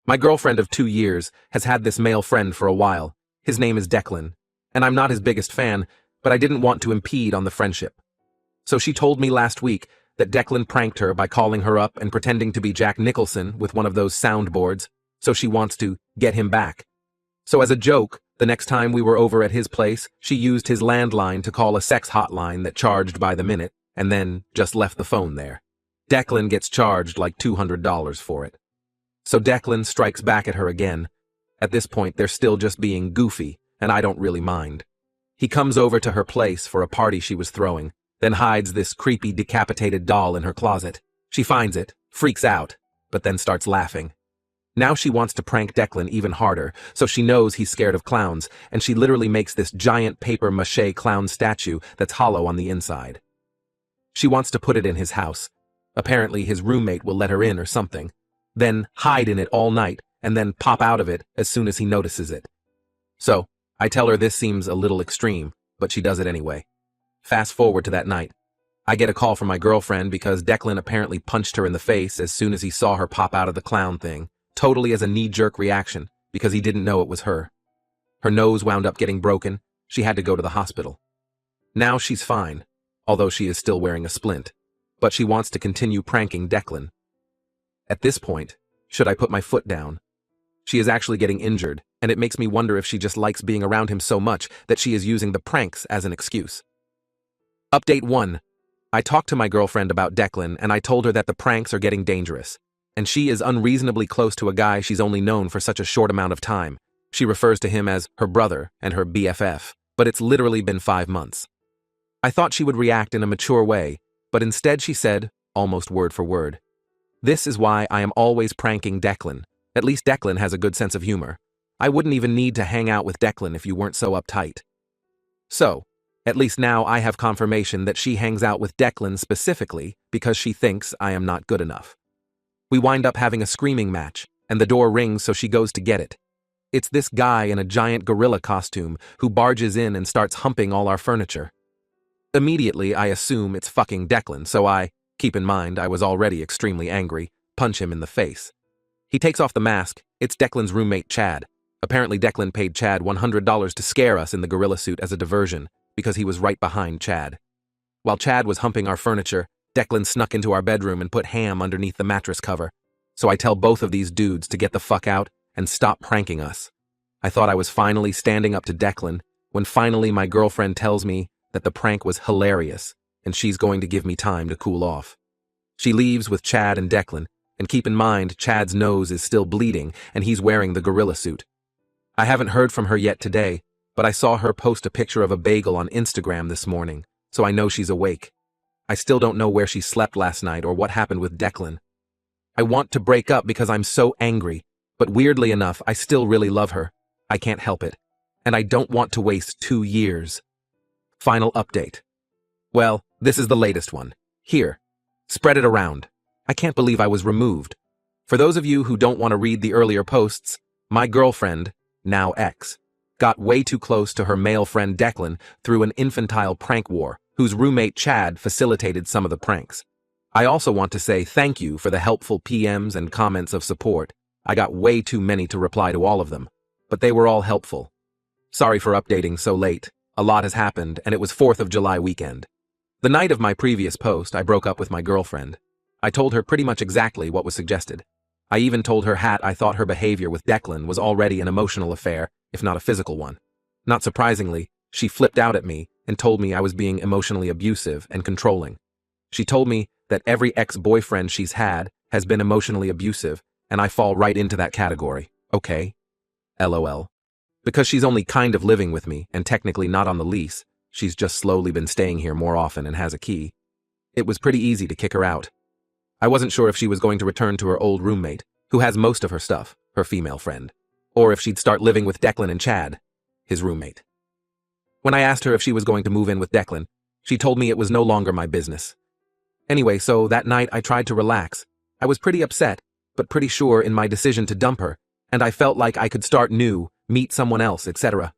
My girlfriend of 2 years has had this male friend for a while. His name is Declan, and I'm not his biggest fan, but I didn't want to impede on the friendship. So she told me last week that Declan pranked her by calling her up and pretending to be Jack Nicholson with one of those soundboards, so she wants to get him back. So as a joke, the next time we were over at his place, she used his landline to call a sex hotline that charged by the minute, and then just left the phone there. Declan gets charged like $200 for it. So Declan strikes back at her again. At this point, they're still just being goofy, and I don't really mind. He comes over to her place for a party she was throwing, then hides this creepy decapitated doll in her closet. She finds it, freaks out, but then starts laughing. Now she wants to prank Declan even harder, so she knows he's scared of clowns, and she literally makes this giant paper-mache clown statue that's hollow on the inside. She wants to put it in his house. Apparently his roommate will let her in or something, then hide in it all night, and then pop out of it as soon as he notices it. So, I tell her this seems a little extreme, but she does it anyway. Fast forward to that night. I get a call from my girlfriend because Declan apparently punched her in the face as soon as he saw her pop out of the clown thing, totally as a knee-jerk reaction because he didn't know it was her. Her nose wound up getting broken. She had to go to the hospital. Now she's fine, although she is still wearing a splint, but she wants to continue pranking Declan. At this point, should I put my foot down? She is actually getting injured, and it makes me wonder if she just likes being around him so much that she is using the pranks as an excuse. Update 1. I talked to my girlfriend about Declan, and I told her that the pranks are getting dangerous, and she is unreasonably close to a guy she's only known for such a short amount of time. She refers to him as her brother and her BFF, but it's literally been 5 months. I thought she would react in a mature way, but instead she said, almost word for word, "This is why I am always pranking Declan. At least Declan has a good sense of humor. I wouldn't even need to hang out with Declan if you weren't so uptight." So, at least now I have confirmation that she hangs out with Declan specifically because she thinks I am not good enough. We wind up having a screaming match, and the door rings so she goes to get it. It's this guy in a giant gorilla costume who barges in and starts humping all our furniture. Immediately, I assume it's fucking Declan, so I, keep in mind I was already extremely angry, punch him in the face. He takes off the mask. It's Declan's roommate Chad. Apparently Declan paid Chad $100 to scare us in the gorilla suit as a diversion, because he was right behind Chad. While Chad was humping our furniture, Declan snuck into our bedroom and put ham underneath the mattress cover. So I tell both of these dudes to get the fuck out and stop pranking us. I thought I was finally standing up to Declan, when finally my girlfriend tells me that the prank was hilarious, and she's going to give me time to cool off. She leaves with Chad and Declan, and keep in mind Chad's nose is still bleeding and he's wearing the gorilla suit. I haven't heard from her yet today, but I saw her post a picture of a bagel on Instagram this morning, so I know she's awake. I still don't know where she slept last night or what happened with Declan. I want to break up because I'm so angry, but weirdly enough, I still really love her. I can't help it. And I don't want to waste 2 years. Final update. Well, this is the latest one. Here. Spread it around. I can't believe I was removed. For those of you who don't want to read the earlier posts, my girlfriend, now ex, got way too close to her male friend Declan through an infantile prank war, whose roommate Chad facilitated some of the pranks. I also want to say thank you for the helpful PMs and comments of support. I got way too many to reply to all of them, but they were all helpful. Sorry for updating so late. A lot has happened, and it was 4th of July weekend. The night of my previous post, I broke up with my girlfriend. I told her pretty much exactly what was suggested. I even told her I thought her behavior with Declan was already an emotional affair, if not a physical one. Not surprisingly, she flipped out at me and told me I was being emotionally abusive and controlling. She told me that every ex-boyfriend she's had has been emotionally abusive, and I fall right into that category. Okay. LOL. Because she's only kind of living with me and technically not on the lease, she's just slowly been staying here more often and has a key. It was pretty easy to kick her out. I wasn't sure if she was going to return to her old roommate, who has most of her stuff, her female friend, or if she'd start living with Declan and Chad, his roommate. When I asked her if she was going to move in with Declan, she told me it was no longer my business. Anyway, so that night I tried to relax. I was pretty upset, but pretty sure in my decision to dump her, and I felt like I could start new, meet someone else, etc.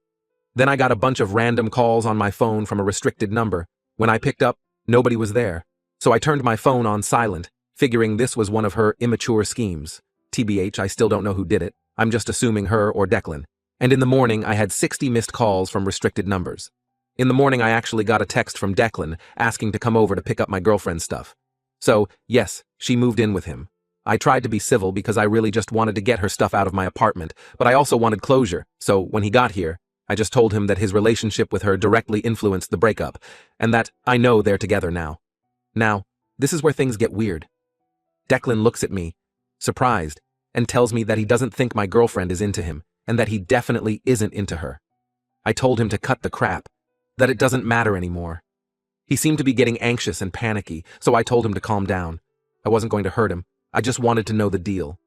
Then I got a bunch of random calls on my phone from a restricted number. When I picked up, nobody was there, so I turned my phone on silent, figuring this was one of her immature schemes. TBH, I still don't know who did it. I'm just assuming her or Declan. And in the morning, I had 60 missed calls from restricted numbers. In the morning, I actually got a text from Declan asking to come over to pick up my girlfriend's stuff. So, yes, she moved in with him. I tried to be civil because I really just wanted to get her stuff out of my apartment, but I also wanted closure, so when he got here, I just told him that his relationship with her directly influenced the breakup, and that I know they're together now. Now, this is where things get weird. Declan looks at me, surprised, and tells me that he doesn't think my girlfriend is into him, and that he definitely isn't into her. I told him to cut the crap, that it doesn't matter anymore. He seemed to be getting anxious and panicky, so I told him to calm down. I wasn't going to hurt him, I just wanted to know the deal.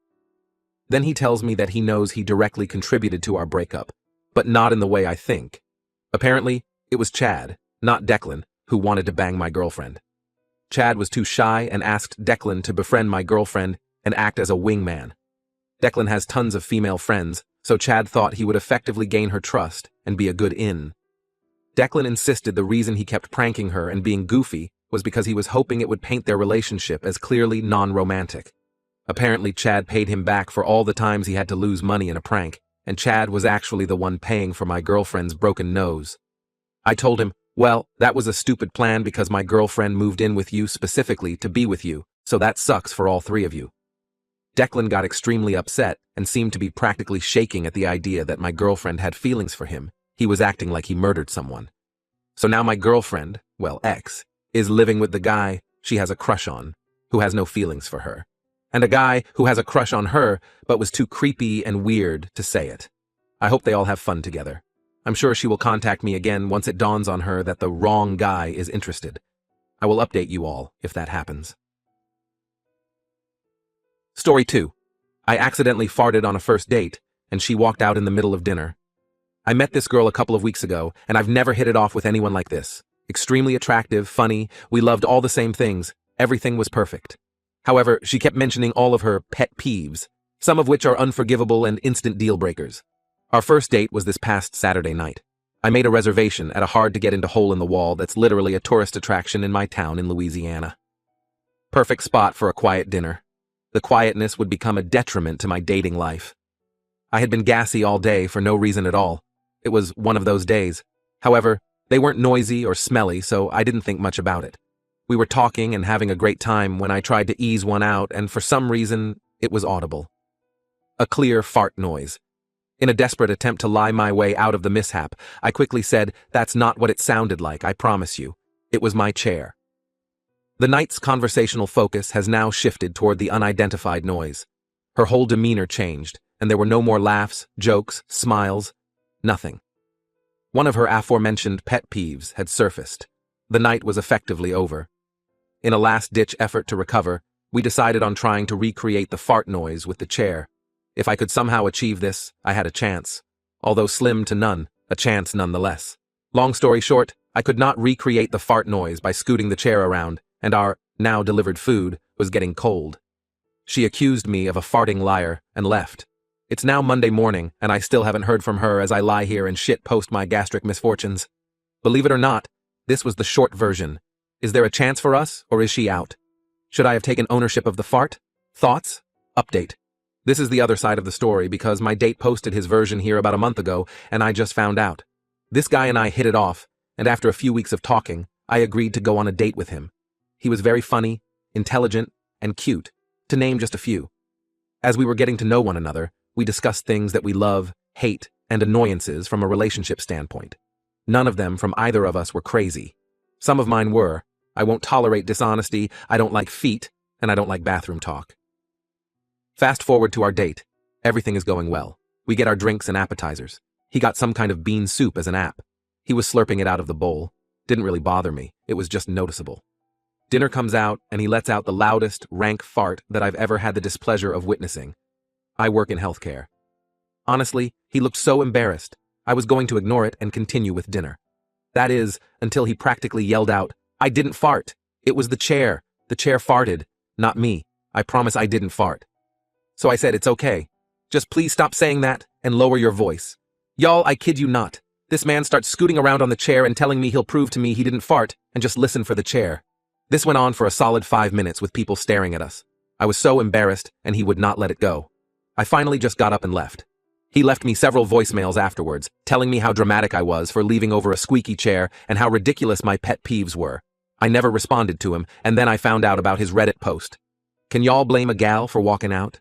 Then he tells me that he knows he directly contributed to our breakup, but not in the way I think. Apparently, it was Chad, not Declan, who wanted to bang my girlfriend. Chad was too shy and asked Declan to befriend my girlfriend and act as a wingman. Declan has tons of female friends, so Chad thought he would effectively gain her trust and be a good in. Declan insisted the reason he kept pranking her and being goofy was because he was hoping it would paint their relationship as clearly non-romantic. Apparently, Chad paid him back for all the times he had to lose money in a prank, and Chad was actually the one paying for my girlfriend's broken nose. I told him, well, that was a stupid plan because my girlfriend moved in with you specifically to be with you, so that sucks for all three of you. Declan got extremely upset and seemed to be practically shaking at the idea that my girlfriend had feelings for him. He was acting like he murdered someone. So now my girlfriend, well, ex, is living with the guy she has a crush on, who has no feelings for her. And a guy who has a crush on her, but was too creepy and weird to say it. I hope they all have fun together. I'm sure she will contact me again once it dawns on her that the wrong guy is interested. I will update you all if that happens. Story 2. I accidentally farted on a first date, and she walked out in the middle of dinner. I met this girl a couple of weeks ago, and I've never hit it off with anyone like this. Extremely attractive, funny, we loved all the same things, everything was perfect. However, she kept mentioning all of her pet peeves, some of which are unforgivable and instant deal breakers. Our first date was this past Saturday night. I made a reservation at a hard-to-get-into hole in the wall that's literally a tourist attraction in my town in Louisiana. Perfect spot for a quiet dinner. The quietness would become a detriment to my dating life. I had been gassy all day for no reason at all. It was one of those days. However, they weren't noisy or smelly, so I didn't think much about it. We were talking and having a great time when I tried to ease one out, and for some reason, it was audible. A clear fart noise. In a desperate attempt to lie my way out of the mishap, I quickly said, "That's not what it sounded like, I promise you. It was my chair." The night's conversational focus has now shifted toward the unidentified noise. Her whole demeanor changed, and there were no more laughs, jokes, smiles, nothing. One of her aforementioned pet peeves had surfaced. The night was effectively over. In a last-ditch effort to recover, we decided on trying to recreate the fart noise with the chair. If I could somehow achieve this, I had a chance. Although slim to none, a chance nonetheless. Long story short, I could not recreate the fart noise by scooting the chair around, and our now-delivered food was getting cold. She accused me of a farting liar and left. It's now Monday morning, and I still haven't heard from her as I lie here and shit-post my gastric misfortunes. Believe it or not, this was the short version. Is there a chance for us, or is she out? Should I have taken ownership of the fart? Thoughts? Update. This is the other side of the story because my date posted his version here about a month ago, and I just found out. This guy and I hit it off, and after a few weeks of talking, I agreed to go on a date with him. He was very funny, intelligent, and cute, to name just a few. As we were getting to know one another, we discussed things that we love, hate, and annoyances from a relationship standpoint. None of them from either of us were crazy. Some of mine were. I won't tolerate dishonesty, I don't like feet, and I don't like bathroom talk. Fast forward to our date. Everything is going well. We get our drinks and appetizers. He got some kind of bean soup as an app. He was slurping it out of the bowl. Didn't really bother me, it was just noticeable. Dinner comes out, and he lets out the loudest, rank fart that I've ever had the displeasure of witnessing. I work in healthcare. Honestly, he looked so embarrassed. I was going to ignore it and continue with dinner. That is, until he practically yelled out, "I didn't fart. It was the chair. The chair farted, not me. I promise I didn't fart." So I said, "It's okay. Just please stop saying that and lower your voice." Y'all, I kid you not. This man starts scooting around on the chair and telling me he'll prove to me he didn't fart and just listen for the chair. This went on for a solid 5 minutes with people staring at us. I was so embarrassed and he would not let it go. I finally just got up and left. He left me several voicemails afterwards, telling me how dramatic I was for leaving over a squeaky chair and how ridiculous my pet peeves were. I never responded to him, and then I found out about his Reddit post. Can y'all blame a gal for walking out?